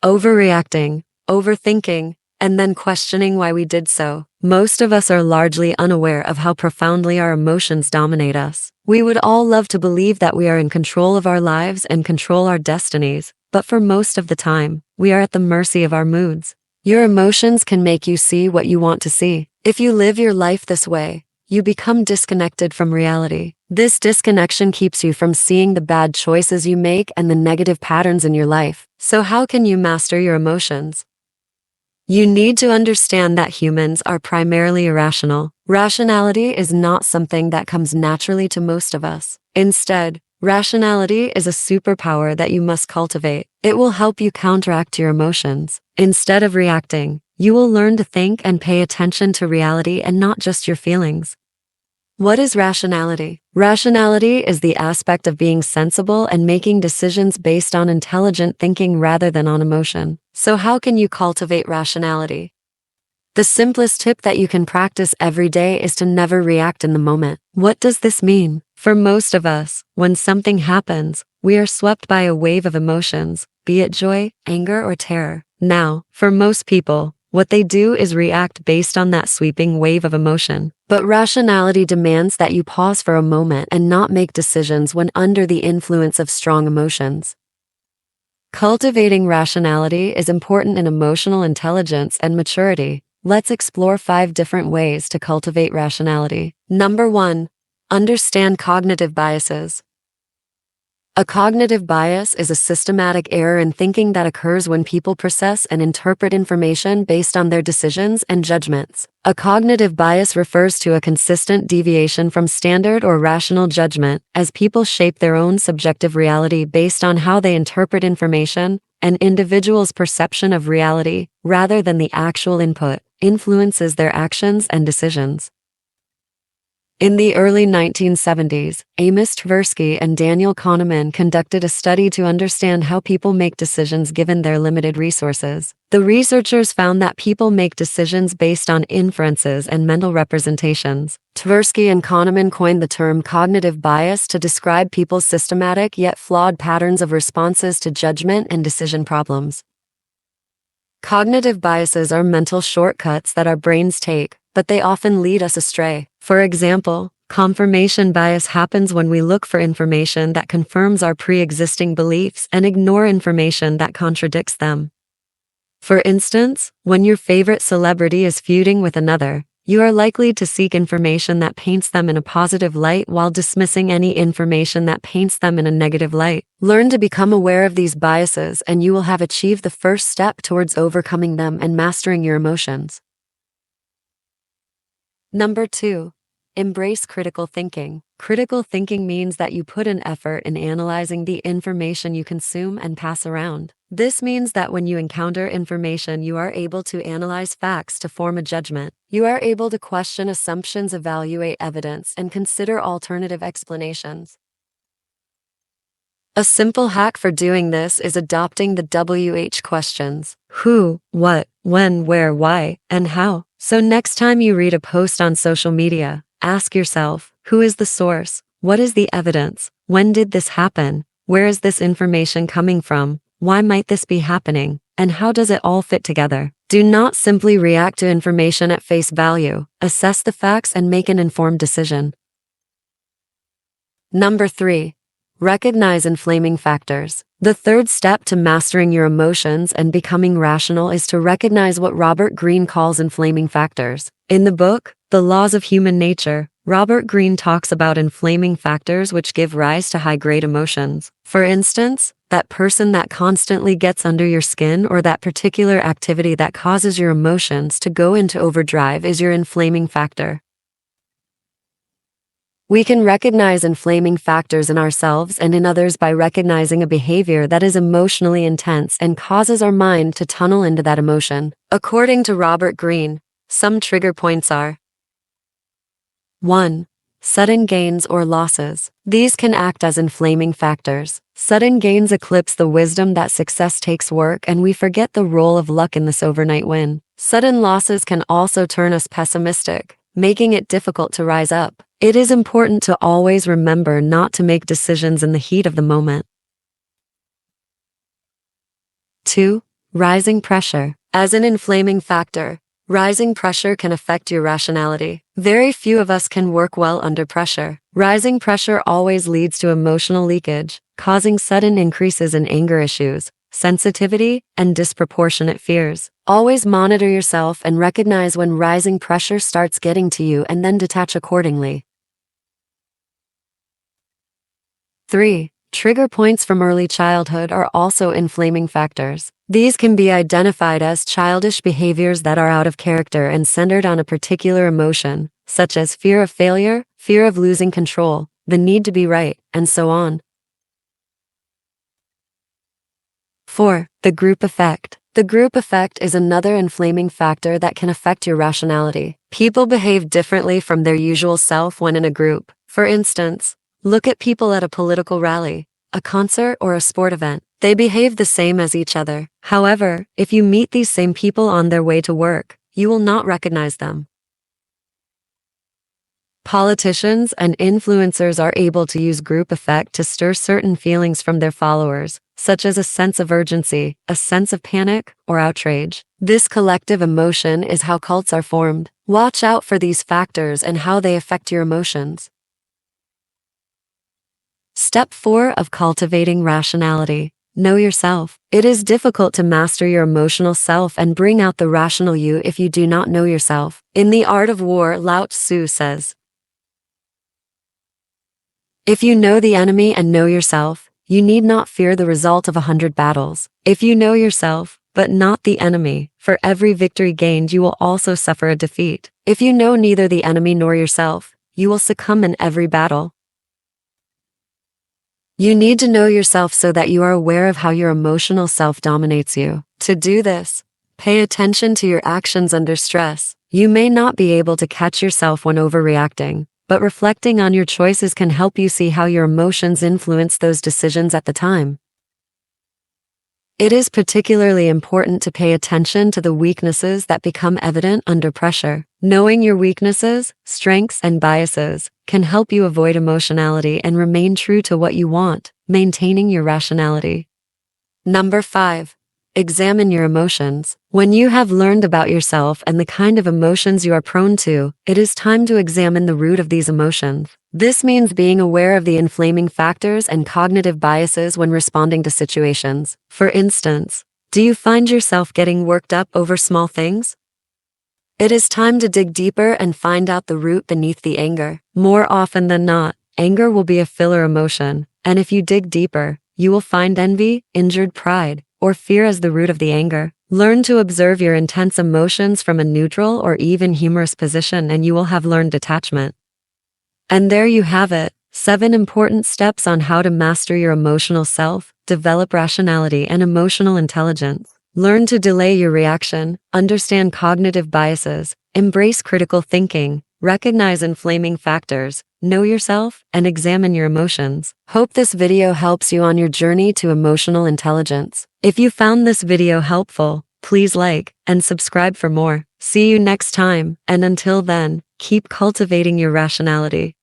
overreacting, overthinking, and then questioning why we did so. Most of us are largely unaware of how profoundly our emotions dominate us. We would all love to believe that we are in control of our lives and control our destinies, but for most of the time, we are at the mercy of our moods. Your emotions can make you see what you want to see. If you live your life this way, you become disconnected from reality. This disconnection keeps you from seeing the bad choices you make and the negative patterns in your life. So how can you master your emotions? You need to understand that humans are primarily irrational. Rationality is not something that comes naturally to most of us. Instead, rationality is a superpower that you must cultivate. It will help you counteract your emotions. Instead of reacting, you will learn to think and pay attention to reality and not just your feelings. What is rationality? Rationality is the aspect of being sensible and making decisions based on intelligent thinking rather than on emotion. So how can you cultivate rationality? The simplest tip that you can practice every day is to never react in the moment. What does this mean? For most of us, when something happens, we are swept by a wave of emotions, be it joy, anger, or terror. Now, for most people, what they do is react based on that sweeping wave of emotion. But rationality demands that you pause for a moment and not make decisions when under the influence of strong emotions. Cultivating rationality is important in emotional intelligence and maturity. Let's explore 5 different ways to cultivate rationality. Number 1. Understand cognitive biases. A cognitive bias is a systematic error in thinking that occurs when people process and interpret information based on their decisions and judgments. A cognitive bias refers to a consistent deviation from standard or rational judgment, as people shape their own subjective reality based on how they interpret information. An individual's perception of reality, rather than the actual input, influences their actions and decisions. In the early 1970s, Amos Tversky and Daniel Kahneman conducted a study to understand how people make decisions given their limited resources. The researchers found that people make decisions based on inferences and mental representations. Tversky and Kahneman coined the term cognitive bias to describe people's systematic yet flawed patterns of responses to judgment and decision problems. Cognitive biases are mental shortcuts that our brains take, but they often lead us astray. For example, confirmation bias happens when we look for information that confirms our pre-existing beliefs and ignore information that contradicts them. For instance, when your favorite celebrity is feuding with another, you are likely to seek information that paints them in a positive light while dismissing any information that paints them in a negative light. Learn to become aware of these biases and you will have achieved the first step towards overcoming them and mastering your emotions. Number 2. Embrace critical thinking. Critical thinking means that you put an effort in analyzing the information you consume and pass around. This means that when you encounter information, you are able to analyze facts to form a judgment. You are able to question assumptions, evaluate evidence, and consider alternative explanations. A simple hack for doing this is adopting the WH questions: who, what, when, where, why, and how. So next time you read a post on social media, ask yourself, who is the source? What is the evidence? When did this happen? Where is this information coming from? Why might this be happening? And how does it all fit together? Do not simply react to information at face value. Assess the facts and make an informed decision. Number 3. Recognize inflaming factors. The third step to mastering your emotions and becoming rational is to recognize what Robert Greene calls inflaming factors. In the book, The Laws of Human Nature, Robert Greene talks about inflaming factors which give rise to high-grade emotions. For instance, that person that constantly gets under your skin or that particular activity that causes your emotions to go into overdrive is your inflaming factor. We can recognize inflaming factors in ourselves and in others by recognizing a behavior that is emotionally intense and causes our mind to tunnel into that emotion. According to Robert Greene, some trigger points are: 1. Sudden gains or losses. These can act as inflaming factors. Sudden gains eclipse the wisdom that success takes work, and we forget the role of luck in this overnight win. Sudden losses can also turn us pessimistic, making it difficult to rise up. It is important to always remember not to make decisions in the heat of the moment. 2. Rising pressure. As an inflaming factor, rising pressure can affect your rationality. Very few of us can work well under pressure. Rising pressure always leads to emotional leakage, causing sudden increases in anger issues, sensitivity, and disproportionate fears. Always monitor yourself and recognize when rising pressure starts getting to you and then detach accordingly. 3. Trigger points from early childhood are also inflaming factors. These can be identified as childish behaviors that are out of character and centered on a particular emotion, such as fear of failure, fear of losing control, the need to be right, and so on. 4. The group effect. The group effect is another inflaming factor that can affect your rationality. People behave differently from their usual self when in a group. For instance, look at people at a political rally, a concert, or a sport event. They behave the same as each other. However, if you meet these same people on their way to work, you will not recognize them. Politicians and influencers are able to use group effect to stir certain feelings from their followers, such as a sense of urgency, a sense of panic, or outrage. This collective emotion is how cults are formed. Watch out for these factors and how they affect your emotions. Step 4 of cultivating rationality. Know yourself. It is difficult to master your emotional self and bring out the rational you if you do not know yourself. In The Art of War, Lao Tzu says, "If you know the enemy and know yourself, you need not fear the result of 100 battles. If you know yourself, but not the enemy, for every victory gained you will also suffer a defeat. If you know neither the enemy nor yourself, you will succumb in every battle." You need to know yourself so that you are aware of how your emotional self dominates you. To do this, pay attention to your actions under stress. You may not be able to catch yourself when overreacting, but reflecting on your choices can help you see how your emotions influence those decisions at the time. It is particularly important to pay attention to the weaknesses that become evident under pressure. Knowing your weaknesses, strengths, and biases can help you avoid emotionality and remain true to what you want, maintaining your rationality. Number 5. Examine your emotions. When you have learned about yourself and the kind of emotions you are prone to, it is time to examine the root of these emotions. This means being aware of the inflaming factors and cognitive biases when responding to situations. For instance, do you find yourself getting worked up over small things? It is time to dig deeper and find out the root beneath the anger. More often than not, anger will be a filler emotion, and if you dig deeper, you will find envy, injured pride, or fear as the root of the anger. Learn to observe your intense emotions from a neutral or even humorous position and you will have learned detachment. And there you have it, 7 important steps on how to master your emotional self, develop rationality and emotional intelligence. Learn to delay your reaction, understand cognitive biases, embrace critical thinking, recognize inflaming factors, know yourself, and examine your emotions. Hope this video helps you on your journey to emotional intelligence. If you found this video helpful, please like and subscribe for more. See you next time, and until then, keep cultivating your rationality.